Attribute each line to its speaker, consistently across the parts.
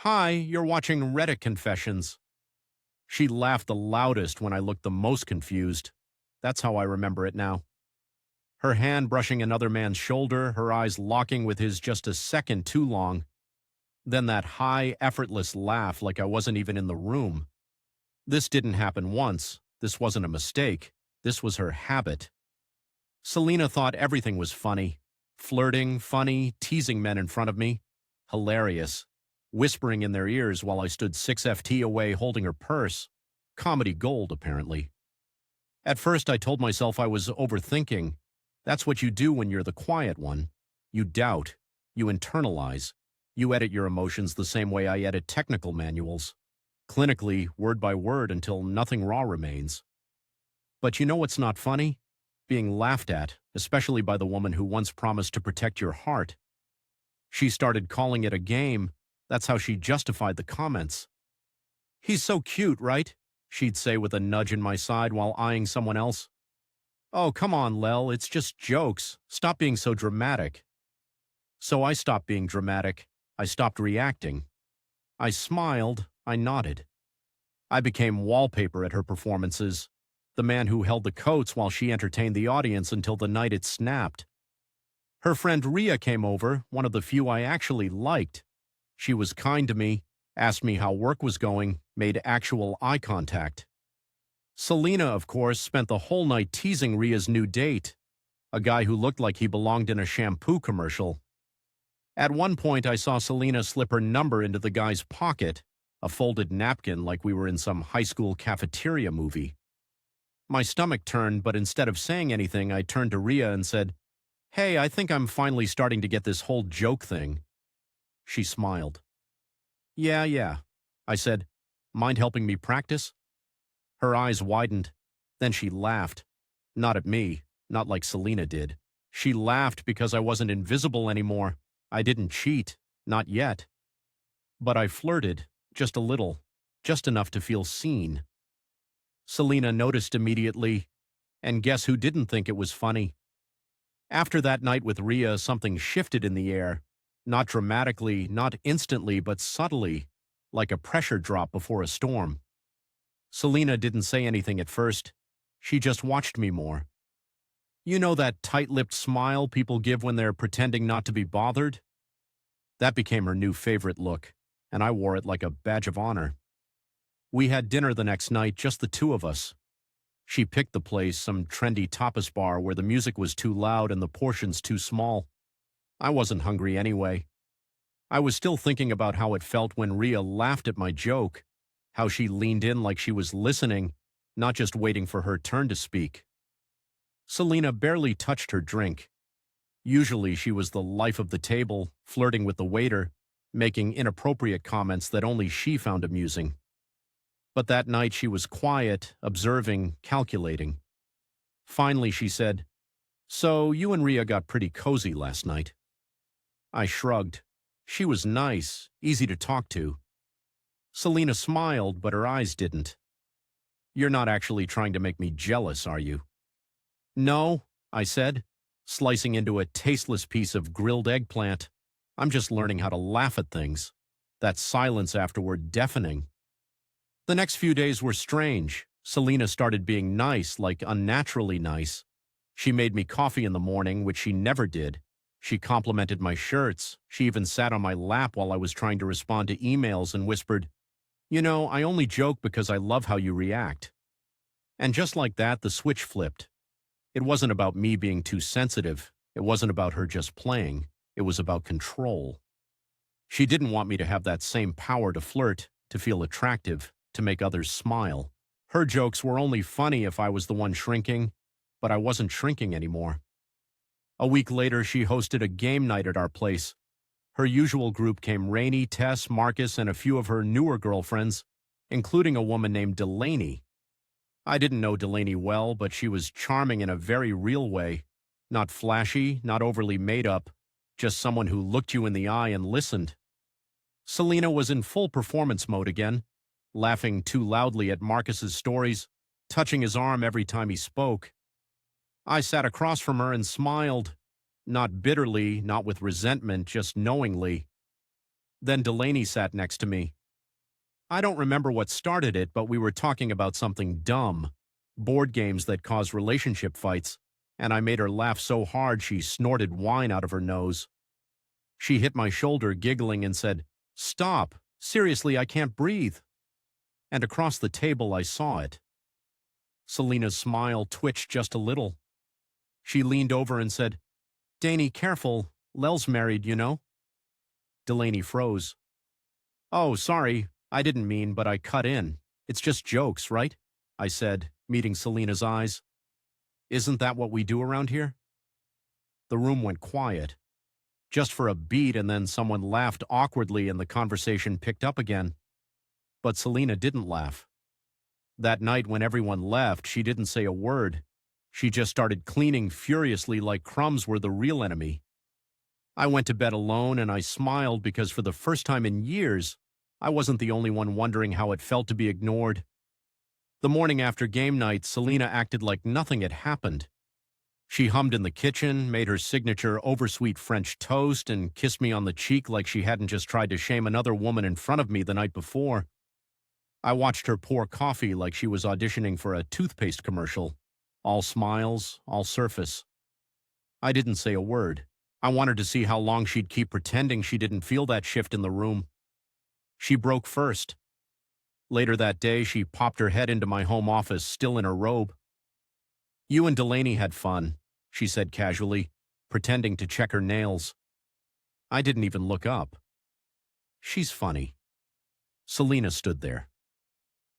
Speaker 1: Hi, you're watching Reddit Confessions. She laughed the loudest when I looked the most confused. That's how I remember it now. Her hand brushing another man's shoulder, her eyes locking with his just a second too long. Then that high, effortless laugh like I wasn't even in the room. This didn't happen once. This wasn't a mistake. This was her habit. Selena thought everything was funny. Flirting, funny, teasing men in front of me. Hilarious. Whispering in their ears while I stood 6 FT away holding her purse. Comedy gold, apparently. At first I told myself I was overthinking. That's what you do when you're the quiet one. You doubt. You internalize. You edit your emotions the same way I edit technical manuals. Clinically, word by word until nothing raw remains. But you know what's not funny? Being laughed at, especially by the woman who once promised to protect your heart. She started calling it a game. That's how she justified the comments. "He's so cute, right?" she'd say with a nudge in my side while eyeing someone else. "Oh, come on, Lel, it's just jokes. Stop being so dramatic." So I stopped being dramatic. I stopped reacting. I smiled. I nodded. I became wallpaper at her performances, the man who held the coats while she entertained the audience until the night it snapped. Her friend Rhea came over, one of the few I actually liked. She was kind to me, asked me how work was going, made actual eye contact. Selena, of course, spent the whole night teasing Rhea's new date, a guy who looked like he belonged in a shampoo commercial. At one point, I saw Selena slip her number into the guy's pocket, a folded napkin like we were in some high school cafeteria movie. My stomach turned, but instead of saying anything, I turned to Rhea and said, "Hey, I think I'm finally starting to get this whole joke thing." She smiled. Yeah, I said. "Mind helping me practice?" Her eyes widened. Then she laughed. Not at me, not like Selena did. She laughed because I wasn't invisible anymore. I didn't cheat, not yet. But I flirted, just a little, just enough to feel seen. Selena noticed immediately, and guess who didn't think it was funny? After that night with Rhea, something shifted in the air. Not dramatically, not instantly, but subtly, like a pressure drop before a storm. Selena didn't say anything at first. She just watched me more. You know that tight-lipped smile people give when they're pretending not to be bothered? That became her new favorite look, and I wore it like a badge of honor. We had dinner the next night, just the two of us. She picked the place, some trendy tapas bar where the music was too loud and the portions too small. I wasn't hungry anyway. I was still thinking about how it felt when Rhea laughed at my joke, how she leaned in like she was listening, not just waiting for her turn to speak. Selena barely touched her drink. Usually she was the life of the table, flirting with the waiter, making inappropriate comments that only she found amusing. But that night she was quiet, observing, calculating. Finally she said, "So you and Rhea got pretty cozy last night." I shrugged. She was nice, easy to talk to. Selena smiled, but her eyes didn't. "You're not actually trying to make me jealous, are you?" "No," I said, slicing into a tasteless piece of grilled eggplant. "I'm just learning how to laugh at things." That silence afterward deafening. The next few days were strange. Selena started being nice, like unnaturally nice. She made me coffee in the morning, which she never did. She complimented my shirts. She even sat on my lap while I was trying to respond to emails and whispered, "You know, I only joke because I love how you react." And just like that, the switch flipped. It wasn't about me being too sensitive. It wasn't about her just playing. It was about control. She didn't want me to have that same power to flirt, to feel attractive, to make others smile. Her jokes were only funny if I was the one shrinking, but I wasn't shrinking anymore. A week later, she hosted a game night at our place. Her usual group came Rainey, Tess, Marcus, and a few of her newer girlfriends, including a woman named Delaney. I didn't know Delaney well, but she was charming in a very real way. Not flashy, not overly made up, just someone who looked you in the eye and listened. Selena was in full performance mode again, laughing too loudly at Marcus's stories, touching his arm every time he spoke. I sat across from her and smiled, not bitterly, not with resentment, just knowingly. Then Delaney sat next to me. I don't remember what started it, but we were talking about something dumb. Board games that cause relationship fights, and I made her laugh so hard she snorted wine out of her nose. She hit my shoulder, giggling, and said, "Stop! Seriously, I can't breathe." And across the table I saw it. Selena's smile twitched just a little. She leaned over and said, "Danny, careful. Lel's married, you know." Delaney froze. "Oh, sorry. I didn't mean, but I cut in. It's just jokes, right?" I said, meeting Selena's eyes. "Isn't that what we do around here?" The room went quiet. Just for a beat, and then someone laughed awkwardly and the conversation picked up again. But Selena didn't laugh. That night when everyone left, she didn't say a word. She just started cleaning furiously like crumbs were the real enemy. I went to bed alone and I smiled because for the first time in years, I wasn't the only one wondering how it felt to be ignored. The morning after game night, Selena acted like nothing had happened. She hummed in the kitchen, made her signature oversweet French toast, and kissed me on the cheek like she hadn't just tried to shame another woman in front of me the night before. I watched her pour coffee like she was auditioning for a toothpaste commercial. All smiles, all surface. I didn't say a word. I wanted to see how long she'd keep pretending she didn't feel that shift in the room. She broke first. Later that day, she popped her head into my home office, still in her robe. "You and Delaney had fun," she said casually, pretending to check her nails. I didn't even look up. "She's funny." Selena stood there.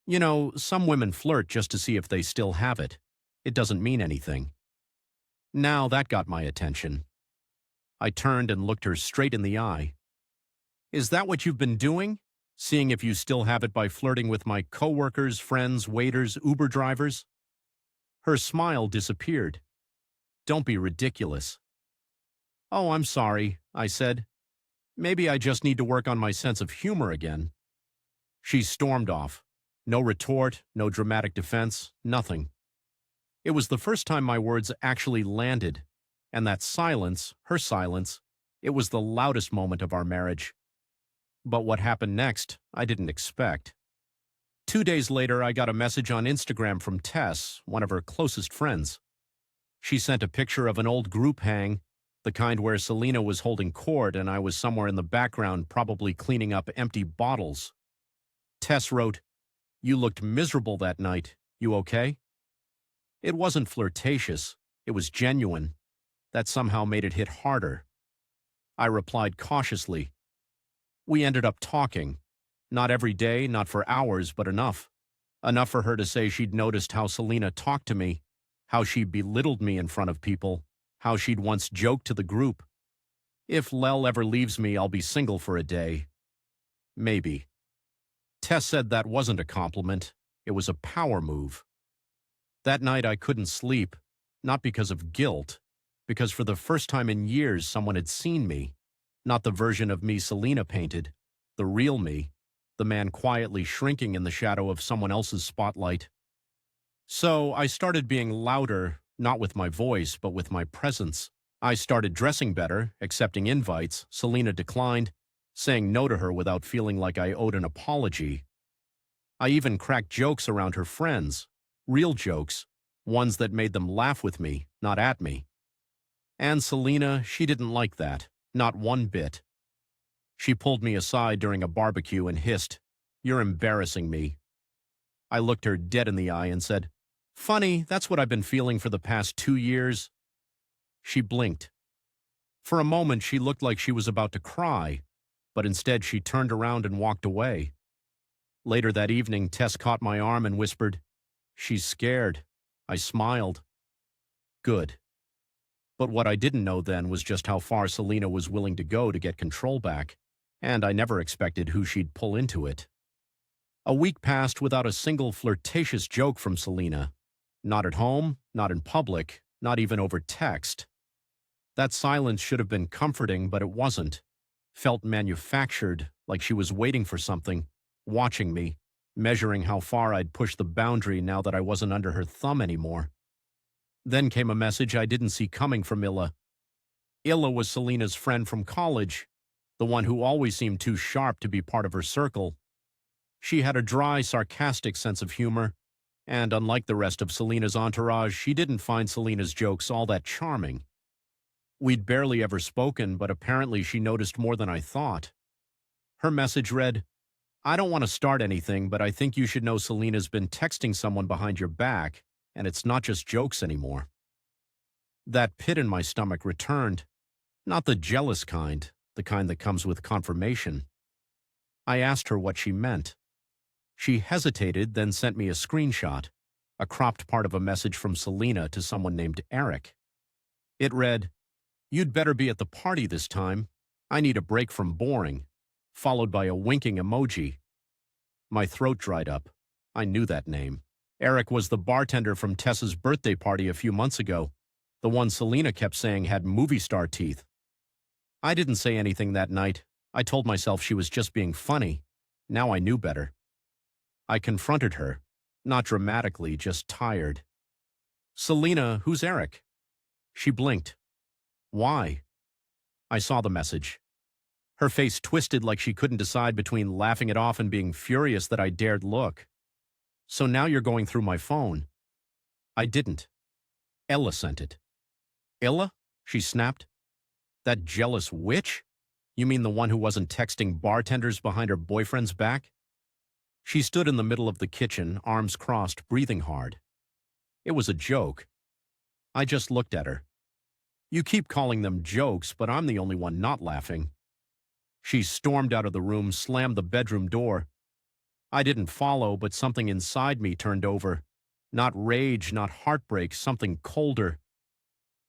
Speaker 1: "You know, some women flirt just to see if they still have it. It doesn't mean anything." Now that got my attention. I turned and looked her straight in the eye. "Is that what you've been doing? Seeing if you still have it by flirting with my coworkers, friends, waiters, Uber drivers?" Her smile disappeared. "Don't be ridiculous." "Oh, I'm sorry," I said. "Maybe I just need to work on my sense of humor again." She stormed off. No retort, no dramatic defense, nothing. It was the first time my words actually landed, and that silence, her silence, it was the loudest moment of our marriage. But what happened next, I didn't expect. 2 days later, I got a message on Instagram from Tess, one of her closest friends. She sent a picture of an old group hang, the kind where Selena was holding court and I was somewhere in the background probably cleaning up empty bottles. Tess wrote, "You looked miserable that night. You okay?" It wasn't flirtatious. It was genuine. That somehow made it hit harder. I replied cautiously. We ended up talking. Not every day, not for hours, but enough. Enough for her to say she'd noticed how Selena talked to me, how she belittled me in front of people, how she'd once joked to the group. "If Lel ever leaves me, I'll be single for a day." Maybe. Tess said that wasn't a compliment. It was a power move. That night I couldn't sleep, not because of guilt, because for the first time in years someone had seen me, not the version of me Selena painted, the real me, the man quietly shrinking in the shadow of someone else's spotlight. So I started being louder, not with my voice, but with my presence. I started dressing better, accepting invites Selena declined, saying no to her without feeling like I owed an apology. I even cracked jokes around her friends, real jokes, ones that made them laugh with me, not at me. And Selena, she didn't like that, not one bit. She pulled me aside during a barbecue and hissed, "You're embarrassing me." I looked her dead in the eye and said, "Funny, that's what I've been feeling for the past 2 years." She blinked. For a moment, she looked like she was about to cry, but instead she turned around and walked away. Later that evening, Tess caught my arm and whispered, "She's scared." I smiled. Good. But what I didn't know then was just how far Selena was willing to go to get control back, and I never expected who she'd pull into it. A week passed without a single flirtatious joke from Selena. Not at home, not in public, not even over text. That silence should have been comforting, but it wasn't. Felt manufactured, like she was waiting for something, watching me, measuring how far I'd pushed the boundary now that I wasn't under her thumb anymore. Then came a message I didn't see coming from Illa. Illa was Selena's friend from college. the one who always seemed too sharp to be part of her circle. She had a dry, sarcastic sense of humor, and unlike the rest of Selena's entourage, she didn't find Selena's jokes all that charming. We'd barely ever spoken, but apparently she noticed more than I thought. Her message read, "I don't want to start anything, but I think you should know Selena's been texting someone behind your back, and it's not just jokes anymore." That pit in my stomach returned, not the jealous kind, the kind that comes with confirmation. I asked her what she meant. She hesitated, then sent me a screenshot, a cropped part of a message from Selena to someone named Eric. It read, "You'd better be at the party this time. I need a break from boring," followed by a winking emoji. My throat dried up. I knew that name. Eric was the bartender from Tessa's birthday party a few months ago, the one Selena kept saying had movie star teeth. I didn't say anything that night. I told myself she was just being funny. Now I knew better. I confronted her, not dramatically, just tired. "Selena, who's Eric?" She blinked. "Why?" I saw the message. Her face twisted like she couldn't decide between laughing it off and being furious that I dared look. "So now you're going through my phone." I didn't. Ella sent it. "Ella?" she snapped. "That jealous witch? You mean the one who wasn't texting bartenders behind her boyfriend's back?" She stood in the middle of the kitchen, arms crossed, breathing hard. It was a joke. I just looked at her. "You keep calling them jokes, but I'm the only one not laughing." She stormed out of the room, slammed the bedroom door. I didn't follow, but something inside me turned over. Not rage, not heartbreak, something colder.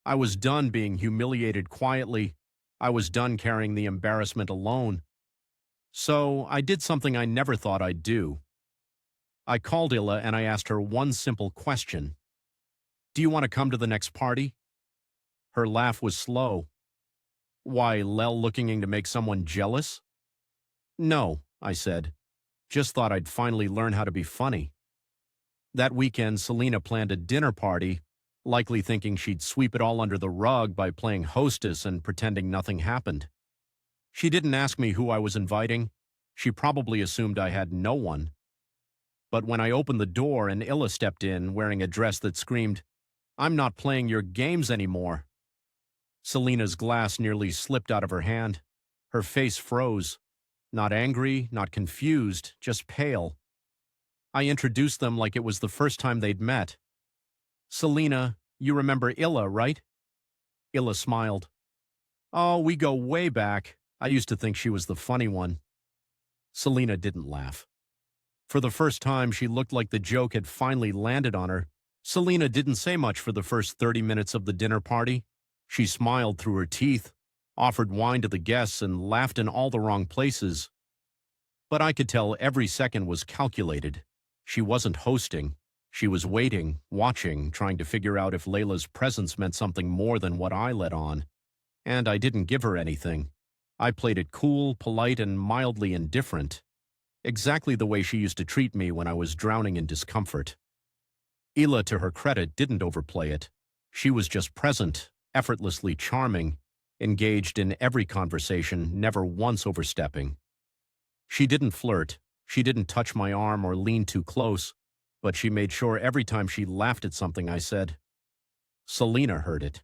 Speaker 1: I was done being humiliated quietly. I was done carrying the embarrassment alone. So I did something I never thought I'd do. I called Illa and I asked her one simple question. "Do you want to come to the next party?" Her laugh was slow. "Why, Lel looking to make someone jealous?" "No," I said. "Just thought I'd finally learn how to be funny." That weekend, Selena planned a dinner party, likely thinking she'd sweep it all under the rug by playing hostess and pretending nothing happened. She didn't ask me who I was inviting. She probably assumed I had no one. But when I opened the door and Illa stepped in, wearing a dress that screamed, "I'm not playing your games anymore," Selena's glass nearly slipped out of her hand. Her face froze. Not angry, not confused, just pale. I introduced them like it was the first time they'd met. "Selena, you remember Illa, right?" Illa smiled. "Oh, we go way back. I used to think she was the funny one." Selena didn't laugh. For the first time, she looked like the joke had finally landed on her. Selena didn't say much for the first 30 minutes of the dinner party. She smiled through her teeth, offered wine to the guests, and laughed in all the wrong places. But I could tell every second was calculated. She wasn't hosting. She was waiting, watching, trying to figure out if Layla's presence meant something more than what I let on. And I didn't give her anything. I played it cool, polite, and mildly indifferent. Exactly the way she used to treat me when I was drowning in discomfort. Ila, to her credit, didn't overplay it. She was just present, effortlessly charming, engaged in every conversation, never once overstepping. She didn't flirt. She didn't touch my arm or lean too close, but she made sure every time she laughed at something I said. Selena heard it.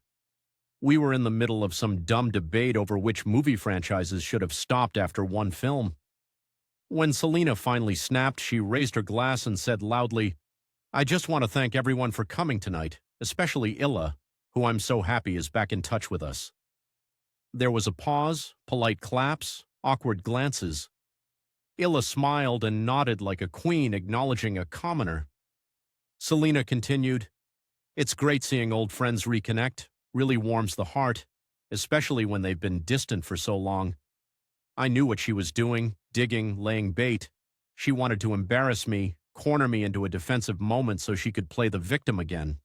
Speaker 1: We were in the middle of some dumb debate over which movie franchises should have stopped after one film. When Selena finally snapped, she raised her glass and said loudly, "I just want to thank everyone for coming tonight, especially Illa, who I'm so happy is back in touch with us." There was a pause, polite claps, awkward glances. Illa smiled and nodded like a queen acknowledging a commoner. Selena continued, "It's great seeing old friends reconnect. Really warms the heart, especially when they've been distant for so long. I knew what she was doing, digging, laying bait. She wanted to embarrass me, corner me into a defensive moment so she could play the victim again."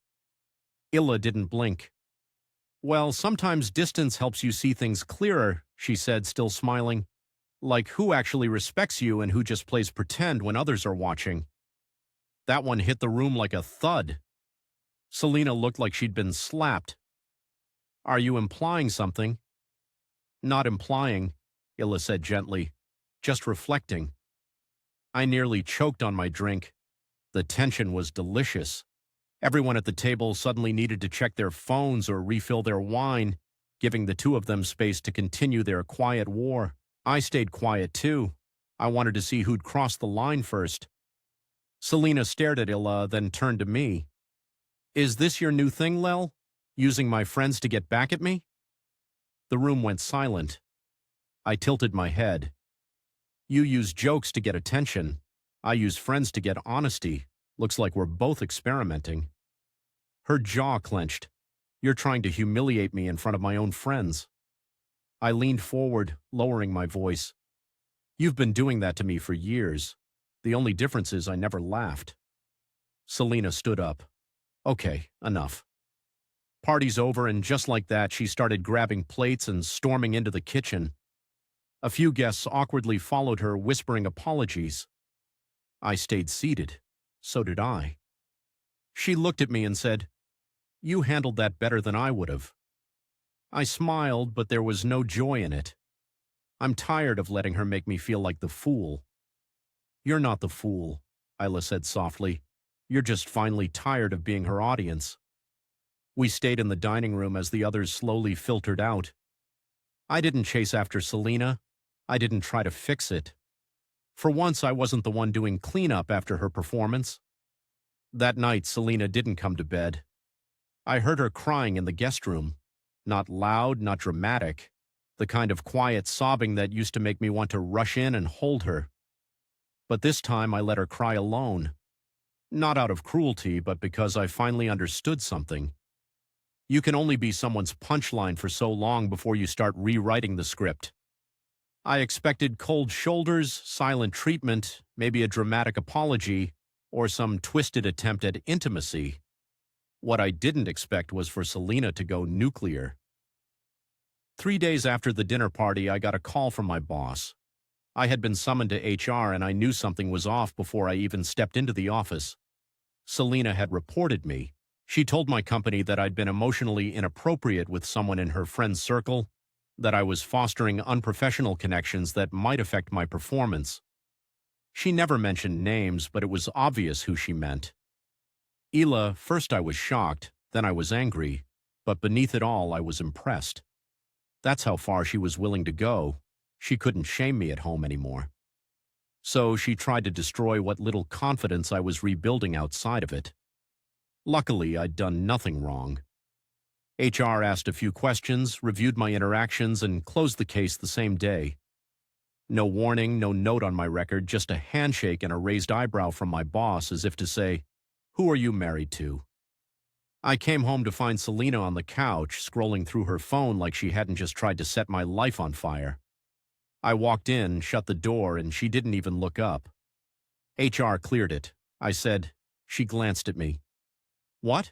Speaker 1: Illa didn't blink. "Well, sometimes distance helps you see things clearer," she said, still smiling. "Like who actually respects you and who just plays pretend when others are watching." That one hit the room like a thud. Selena looked like she'd been slapped. "Are you implying something?" "Not implying. Illa said gently. Just reflecting. I nearly choked on my drink. The tension was delicious. Everyone at the table suddenly needed to check their phones or refill their wine, giving the two of them space to continue their quiet war. I stayed quiet too. I wanted to see who'd cross the line first. Selena stared at Illa, then turned to me. Is this your new thing, Lel? Using my friends to get back at me? The room went silent. I tilted my head. You use jokes to get attention. I use friends to get honesty. Looks like we're both experimenting. Her jaw clenched. You're trying to humiliate me in front of my own friends. I leaned forward, lowering my voice. You've been doing that to me for years. The only difference is I never laughed. Selena stood up. Okay, enough. Party's over, and just like that, she started grabbing plates and storming into the kitchen. A few guests awkwardly followed her, whispering apologies. I stayed seated. So did I. She looked at me and said, You handled that better than I would have. I smiled, but there was no joy in it. I'm tired of letting her make me feel like the fool. You're not the fool, Isla said softly. You're just finally tired of being her audience. We stayed in the dining room as the others slowly filtered out. I didn't chase after Selena. I didn't try to fix it. For once, I wasn't the one doing cleanup after her performance. That night, Selena didn't come to bed. I heard her crying in the guest room. Not loud, not dramatic. The kind of quiet sobbing that used to make me want to rush in and hold her. But this time, I let her cry alone. Not out of cruelty, but because I finally understood something. You can only be someone's punchline for so long before you start rewriting the script. I expected cold shoulders, silent treatment, maybe a dramatic apology, or some twisted attempt at intimacy. What I didn't expect was for Selena to go nuclear. 3 days after the dinner party, I got a call from my boss. I had been summoned to HR, and I knew something was off before I even stepped into the office. Selena had reported me. She told my company that I'd been emotionally inappropriate with someone in her friend's circle, that I was fostering unprofessional connections that might affect my performance. She never mentioned names, but it was obvious who she meant. Ila, first I was shocked, then I was angry, but beneath it all I was impressed. That's how far she was willing to go. She couldn't shame me at home anymore. So she tried to destroy what little confidence I was rebuilding outside of it. Luckily, I'd done nothing wrong. HR asked a few questions, reviewed my interactions, and closed the case the same day. No warning, no note on my record, just a handshake and a raised eyebrow from my boss as if to say, "Who are you married to?" I came home to find Selena on the couch, scrolling through her phone like she hadn't just tried to set my life on fire. I walked in, shut the door, and she didn't even look up. HR cleared it. I said. She glanced at me. "What?"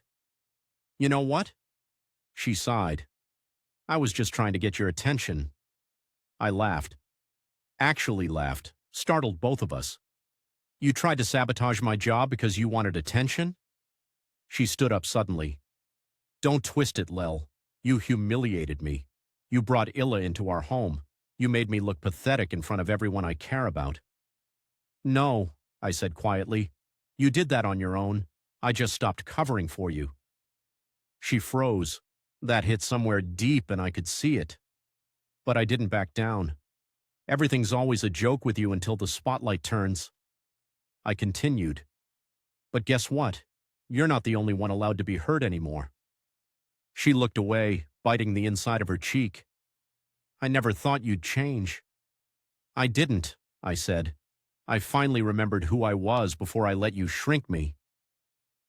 Speaker 1: "You know what?" She sighed. "I was just trying to get your attention." I laughed. Actually laughed, startled both of us. "You tried to sabotage my job because you wanted attention?" She stood up suddenly. "Don't twist it, Lel. You humiliated me. You brought Illa into our home. You made me look pathetic in front of everyone I care about." "No," I said quietly. "You did that on your own. I just stopped covering for you." She froze. That hit somewhere deep and I could see it. But I didn't back down. "Everything's always a joke with you until the spotlight turns." I continued. "But guess what? You're not the only one allowed to be hurt anymore." She looked away, biting the inside of her cheek. "I never thought you'd change." "I didn't," I said. "I finally remembered who I was before I let you shrink me."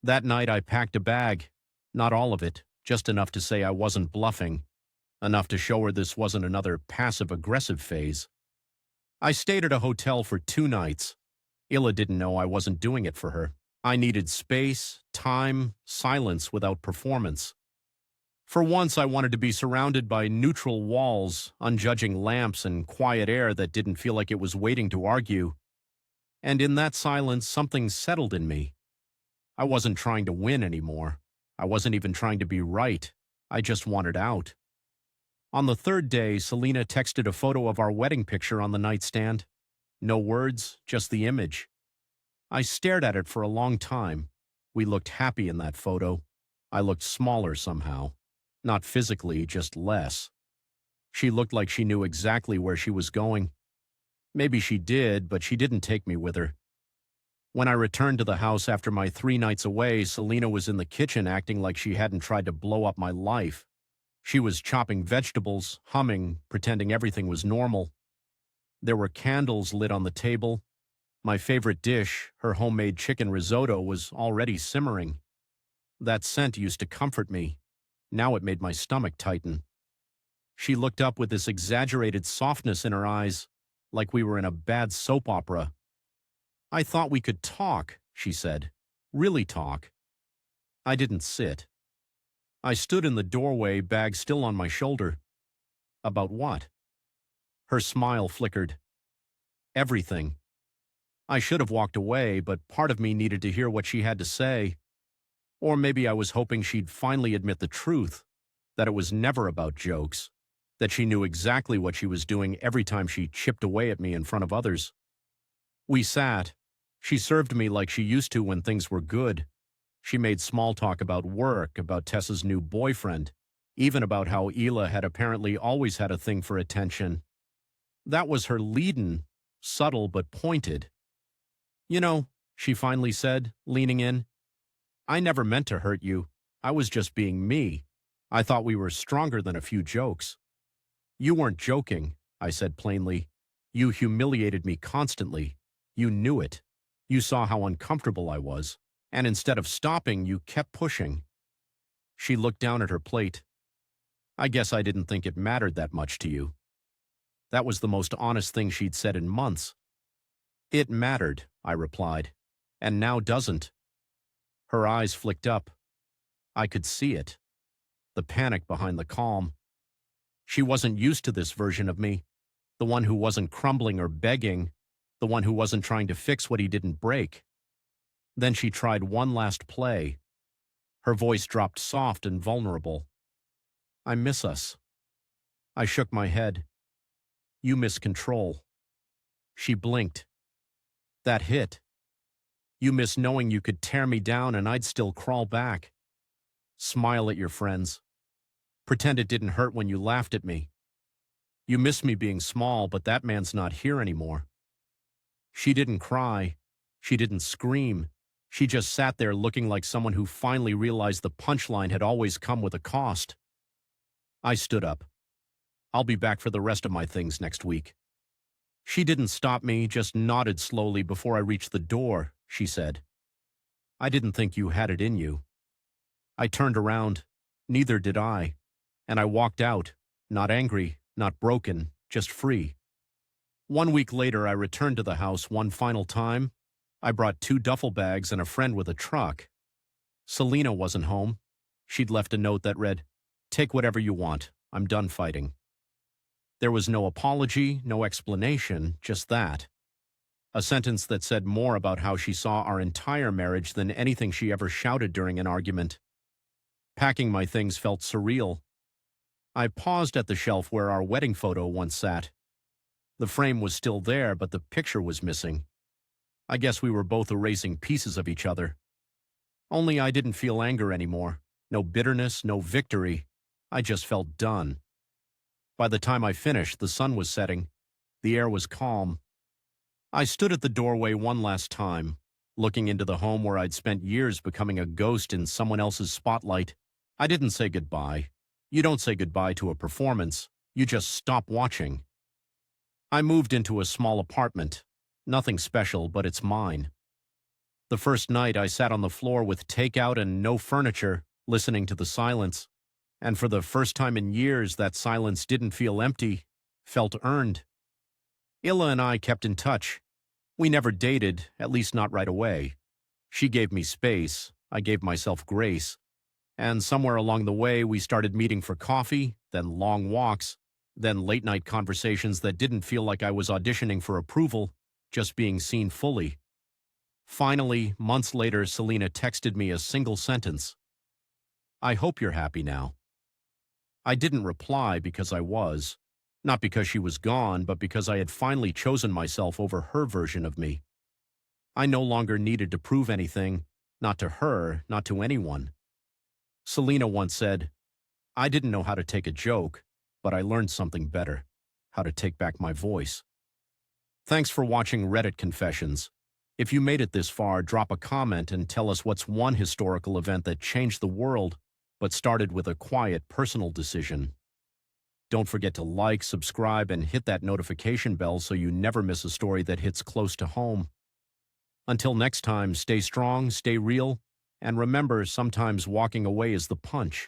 Speaker 1: That night I packed a bag. Not all of it, just enough to say I wasn't bluffing. Enough to show her this wasn't another passive-aggressive phase. I stayed at a hotel for 2 nights. Illa didn't know I wasn't doing it for her. I needed space, time, silence without performance. For once, I wanted to be surrounded by neutral walls, unjudging lamps, and quiet air that didn't feel like it was waiting to argue. And in that silence, something settled in me. I wasn't trying to win anymore. I wasn't even trying to be right. I just wanted out. On the third day, Selena texted a photo of our wedding picture on the nightstand. No words, just the image. I stared at it for a long time. We looked happy in that photo. I looked smaller somehow. Not physically, just less. She looked like she knew exactly where she was going. Maybe she did, but she didn't take me with her. When I returned to the house after my 3 nights away, Selena was in the kitchen acting like she hadn't tried to blow up my life. She was chopping vegetables, humming, pretending everything was normal. There were candles lit on the table. My favorite dish, her homemade chicken risotto, was already simmering. That scent used to comfort me. Now it made my stomach tighten. She looked up with this exaggerated softness in her eyes, like we were in a bad soap opera. "I thought we could talk," she said. "Really talk." I didn't sit. I stood in the doorway, bag still on my shoulder. About what? Her smile flickered. Everything. I should have walked away, but part of me needed to hear what she had to say. Or maybe I was hoping she'd finally admit the truth, that it was never about jokes, that she knew exactly what she was doing every time she chipped away at me in front of others. We sat. She served me like she used to when things were good. She made small talk about work, about Tessa's new boyfriend, even about how Hila had apparently always had a thing for attention. That was her lead-in, subtle but pointed. "You know," she finally said, leaning in, "I never meant to hurt you. I was just being me. I thought we were stronger than a few jokes." "You weren't joking," I said plainly. "You humiliated me constantly. You knew it. You saw how uncomfortable I was. And instead of stopping, you kept pushing." She looked down at her plate. "I guess I didn't think it mattered that much to you." That was the most honest thing she'd said in months. "It mattered," I replied, "and now doesn't." Her eyes flicked up. I could see it. The panic behind the calm. She wasn't used to this version of me, the one who wasn't crumbling or begging, the one who wasn't trying to fix what he didn't break. Then she tried one last play. Her voice dropped soft and vulnerable. "I miss us." I shook my head. "You miss control." She blinked. That hit. "You miss knowing you could tear me down and I'd still crawl back. Smile at your friends. Pretend it didn't hurt when you laughed at me. You miss me being small, but that man's not here anymore." She didn't cry. She didn't scream. She just sat there looking like someone who finally realized the punchline had always come with a cost. I stood up. "I'll be back for the rest of my things next week." She didn't stop me, just nodded slowly before I reached the door. She said, "I didn't think you had it in you." I turned around. Neither did I. And I walked out, not angry, not broken, just free. 1 week later, I returned to the house one final time. I brought 2 duffel bags and a friend with a truck. Selena wasn't home. She'd left a note that read, "Take whatever you want. I'm done fighting." There was no apology, no explanation, just that. A sentence that said more about how she saw our entire marriage than anything she ever shouted during an argument. Packing my things felt surreal. I paused at the shelf where our wedding photo once sat. The frame was still there, but the picture was missing. I guess we were both erasing pieces of each other. Only I didn't feel anger anymore. No bitterness, no victory. I just felt done. By the time I finished, the sun was setting. The air was calm. I stood at the doorway one last time, looking into the home where I'd spent years becoming a ghost in someone else's spotlight. I didn't say goodbye. You don't say goodbye to a performance. You just stop watching. I moved into a small apartment. Nothing special, but it's mine. The first night I sat on the floor with takeout and no furniture, listening to the silence. And for the first time in years, that silence didn't feel empty, felt earned. Hila and I kept in touch. We never dated, at least not right away. She gave me space, I gave myself grace. And somewhere along the way, we started meeting for coffee, then long walks, then late-night conversations that didn't feel like I was auditioning for approval, just being seen fully. Finally, months later, Selena texted me a single sentence. "I hope you're happy now." I didn't reply because I was. Not because she was gone, but because I had finally chosen myself over her version of me. I no longer needed to prove anything, not to her, not to anyone. Selena once said, I didn't know how to take a joke, but I learned something better, how to take back my voice. Thanks for watching Reddit Confessions. If you made it this far, drop a comment and tell us what's one historical event that changed the world, but started with a quiet, personal decision. Don't forget to like, subscribe, and hit that notification bell so you never miss a story that hits close to home. Until next time, stay strong, stay real, and remember, sometimes walking away is the punch.